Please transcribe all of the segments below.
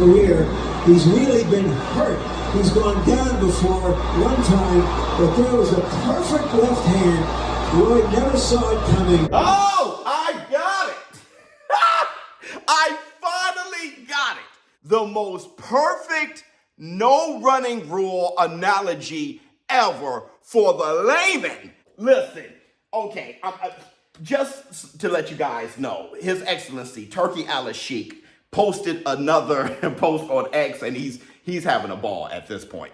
career. He's really been hurt. He's gone down before one time, but there was a perfect left hand. Roy never saw it coming. Oh, I got it. I finally got it. The most perfect no running rule analogy ever for the layman. Listen, okay, just to let you guys know, His Excellency Turki Al-Sheikh posted another post on X, and he's having a ball at this point.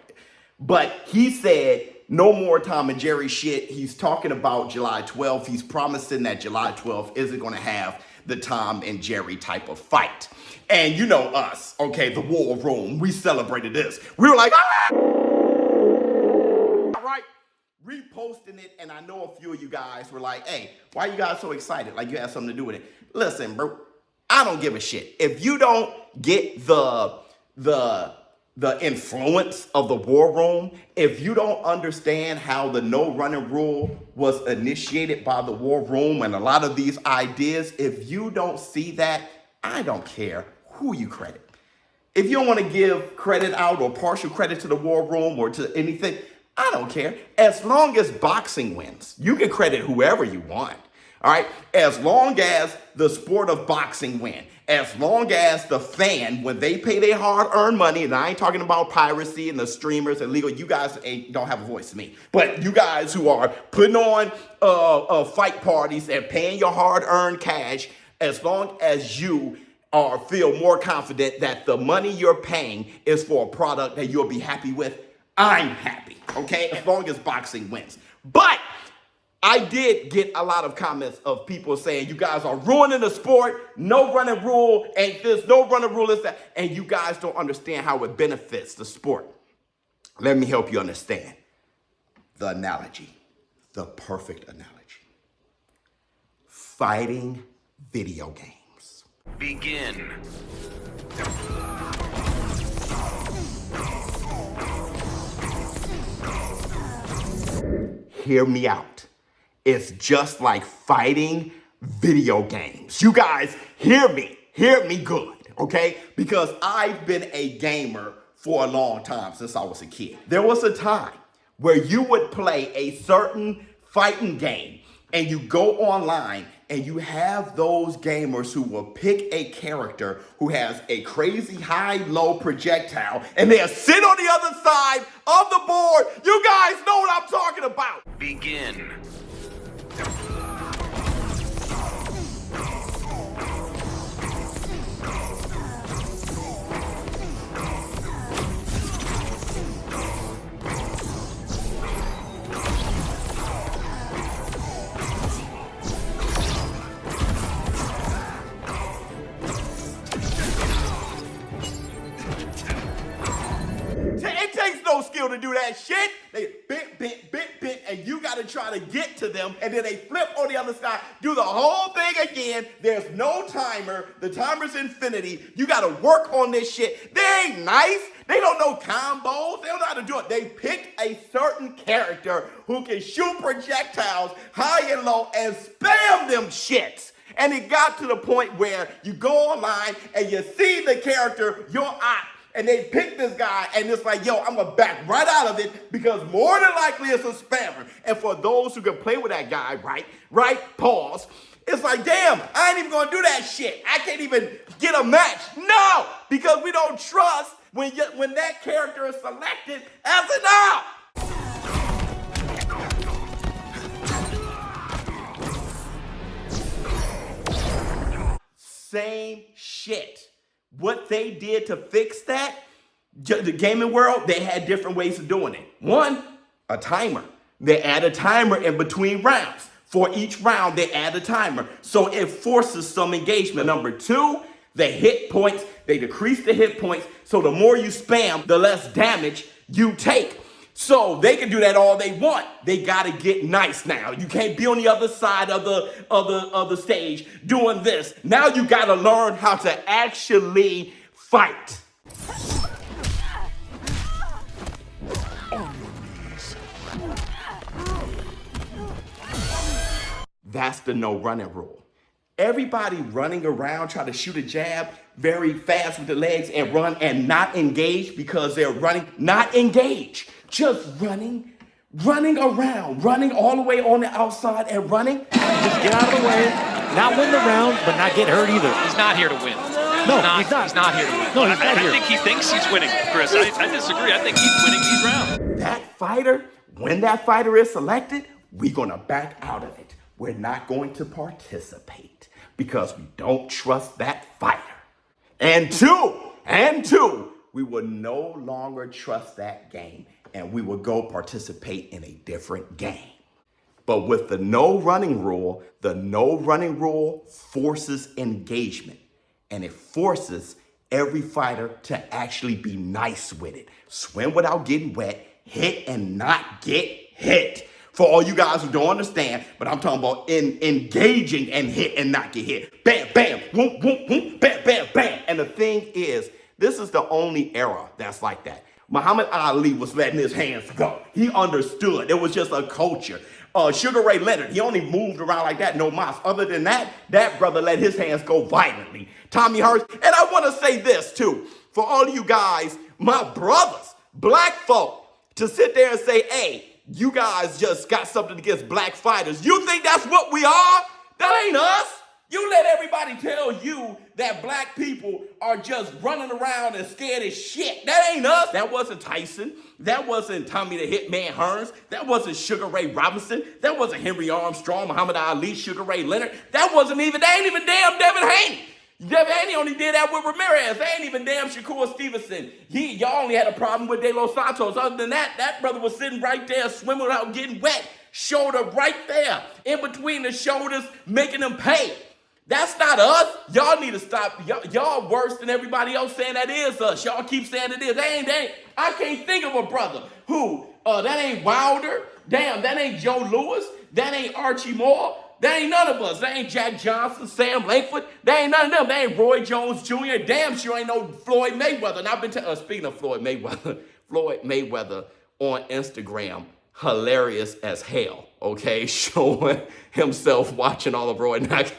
But he said no more Tom and Jerry shit. He's talking about July 12th. He's promising that July 12th isn't going to have the Tom and Jerry type of fight. And you know us, okay, the War Room, we celebrated this. We were like, ah! All right, reposting it, and I know a few of you guys were like, hey, why you guys so excited? Like you had something to do with it. Listen, bro, I don't give a shit. If you don't get the influence of the War Room, if you don't understand how the no running rule was initiated by the War Room and a lot of these ideas, if you don't see that, I don't care who you credit. If you don't want to give credit out or partial credit to the War Room or to anything, I don't care. As long as boxing wins, you can credit whoever you want. All right, as long as the sport of boxing win, as long as the fan, when they pay their hard-earned money, and I ain't talking about piracy and the streamers and legal, you guys don't have a voice to me, but you guys who are putting on fight parties and paying your hard-earned cash, as long as you feel more confident that the money you're paying is for a product that you'll be happy with, I'm happy, okay? As long as boxing wins. But I did get a lot of comments of people saying, you guys are ruining the sport, no running rule, ain't this, no running rule is that, and you guys don't understand how it benefits the sport. Let me help you understand the analogy, the perfect analogy. Fighting video games. Begin. Hear me out. It's just like fighting video games. You guys, hear me good, okay? Because I've been a gamer for a long time, since I was a kid. There was a time where you would play a certain fighting game and you go online and you have those gamers who will pick a character who has a crazy high-low projectile and they'll sit on the other side of the board. You guys know what I'm talking about. Begin. It takes no skill to do that shit. They bit, and you gotta try to get to them, and then they flip on the other side, do the whole thing again. There's no timer. The timer's infinity. You gotta work on this shit. They ain't nice. They don't know combos. They don't know how to do it. They picked a certain character who can shoot projectiles high and low and spam them shits. And it got to the point where you go online and you see the character, your op, and they pick this guy, and it's like, yo, I'm gonna back right out of it because more than likely it's a spammer. And for those who can play with that guy, right, pause, it's like, damn, I ain't even gonna do that shit. I can't even get a match. No, because we don't trust when that character is selected as an op. Same shit. What they did to fix that, the gaming world, they had different ways of doing it. One, a timer. They add a timer in between rounds. For each round, they add a timer. So it forces some engagement. Number two, the hit points, they decrease the hit points. So the more you spam, the less damage you take. So they can do that all they want. They gotta get nice now. You can't be on the other side of the stage doing this. Now you gotta learn how to actually fight. That's the no running rule. Everybody running around trying to shoot a jab very fast with the legs and run and not engage because they're running, not engage, just running around, running all the way on the outside and running. Just get out of the way, not win the round, but not get hurt either. He's not here to win. No, he's not. He's not here to win. No, he's not here. I think he thinks he's winning, Chris. I disagree. I think he's winning these rounds. That fighter, when that fighter is selected, we're going to back out of it. We're not going to participate because we don't trust that fighter. And two, we will no longer trust that game and we will go participate in a different game. But with the no running rule, the no running rule forces engagement and it forces every fighter to actually be nice with it. Swim without getting wet, hit and not get hit. For all you guys who don't understand, but I'm talking about engaging and hit and not get hit. Bam, bam, whoop, whoop, whoop, bam, bam, bam. And the thing is, this is the only era that's like that. Muhammad Ali was letting his hands go. He understood. It was just a culture. Sugar Ray Leonard, he only moved around like that, no mas. Other than that, that brother let his hands go violently. Tommy Hurst, and I want to say this too. For all of you guys, my brothers, black folk, to sit there and say, hey, you guys just got something against black fighters. You think that's what we are? That ain't us. You let everybody tell you that black people are just running around and scared as shit. That ain't us. That wasn't Tyson. That wasn't Tommy the Hitman Hearns. That wasn't Sugar Ray Robinson. That wasn't Henry Armstrong, Muhammad Ali, Sugar Ray Leonard. That ain't even damn Devin Haney. Devin Haney only did that with Ramirez. They ain't even damn Shakur Stevenson. Y'all only had a problem with De Los Santos. Other than that, that brother was sitting right there swimming without getting wet. Shoulder right there, in between the shoulders, making them pay. That's not us. Y'all need to stop. Y'all worse than everybody else saying that is us. Y'all keep saying it is. They ain't. I can't think of a brother who, that ain't Wilder. Damn, that ain't Joe Louis. That ain't Archie Moore. That ain't none of us. That ain't Jack Johnson, Sam Langford. That ain't none of them. That ain't Roy Jones Jr. Damn sure ain't no Floyd Mayweather. And I've been speaking of Floyd Mayweather, Floyd Mayweather on Instagram, hilarious as hell, okay? Showing himself watching all of Roy Knock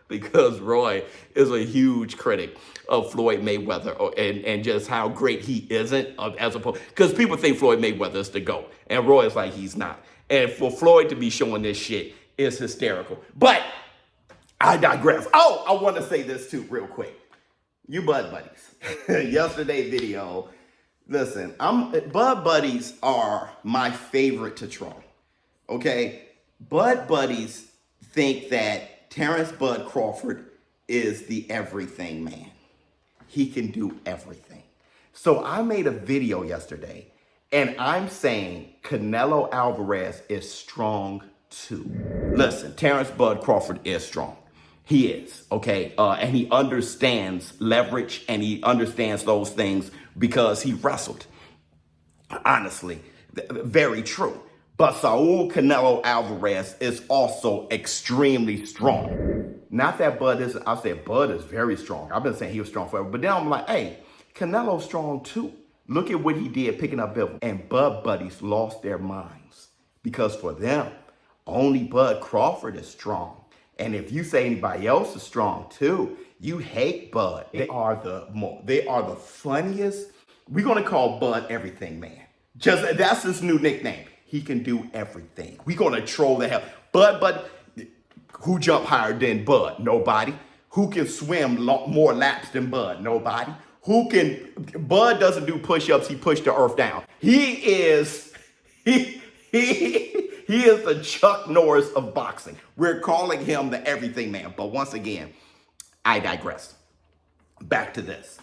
because Roy is a huge critic of Floyd Mayweather and just how great he isn't as opposed, because people think Floyd Mayweather is the GOAT and Roy is like, he's not. And for Floyd to be showing this shit is hysterical. But I digress. Oh, I want to say this too real quick. You Bud Buddies. Yesterday video. Listen, Bud Buddies are my favorite to troll. Okay? Bud Buddies think that Terrence Bud Crawford is the everything man. He can do everything. So I made a video yesterday and I'm saying Canelo Alvarez is strong too. Listen, Terrence Bud Crawford is strong. He is, okay? And he understands leverage and he understands those things because he wrestled. Honestly, very true. But Saul Canelo Alvarez is also extremely strong. Not that Bud is, I said Bud is very strong. I've been saying he was strong forever. But then I'm like, hey, Canelo's strong too. Look at what he did picking up Bill. And Bud Buddies lost their minds because for them, only Bud Crawford is strong. And if you say anybody else is strong too, you hate Bud. They are the funniest. We're gonna call Bud everything man. Just that's his new nickname. He can do everything. We're gonna troll the hell. Bud, who jump higher than Bud? Nobody. Who can swim more laps than Bud? Nobody. Bud doesn't do push-ups, he pushed the earth down. He is the Chuck Norris of boxing. We're calling him the everything man. But once again, I digress. Back to this.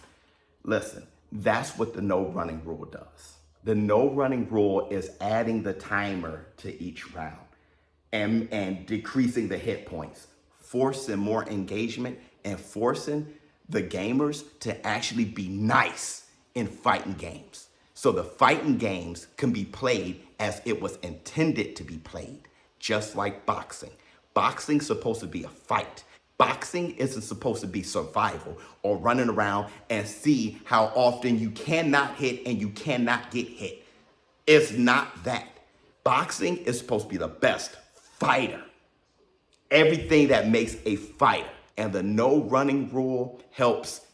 Listen, that's what the no running rule does. The no running rule is adding the timer to each round and decreasing the hit points, forcing more engagement and forcing the gamers to actually be nice in fighting games. So the fighting games can be played as it was intended to be played, just like boxing. Boxing's supposed to be a fight. Boxing isn't supposed to be survival or running around and see how often you cannot hit and you cannot get hit. It's not that. Boxing is supposed to be the best fighter. everything that makes a fighter. And the no running rule helps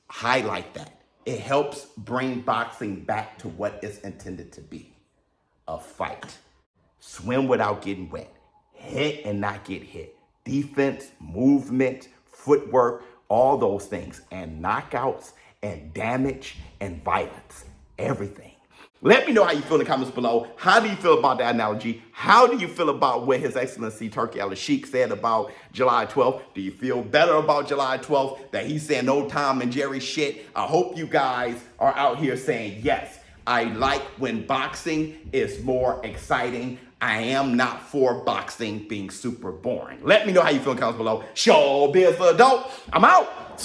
highlight that. It helps bring boxing back to what it's intended to be, a fight. Swim without getting wet, hit and not get hit, defense, movement, footwork, all those things, and knockouts and damage and violence, everything. Let me know how you feel in the comments below. How do you feel about that analogy? How do you feel about what His Excellency Turki Al-Sheikh said about July 12th? Do you feel better about July 12th, that he's saying no Tom and Jerry shit? I hope you guys are out here saying, yes, I like when boxing is more exciting. I am not for boxing being super boring. Let me know how you feel in the comments below. ShowBizz for adult. I'm out.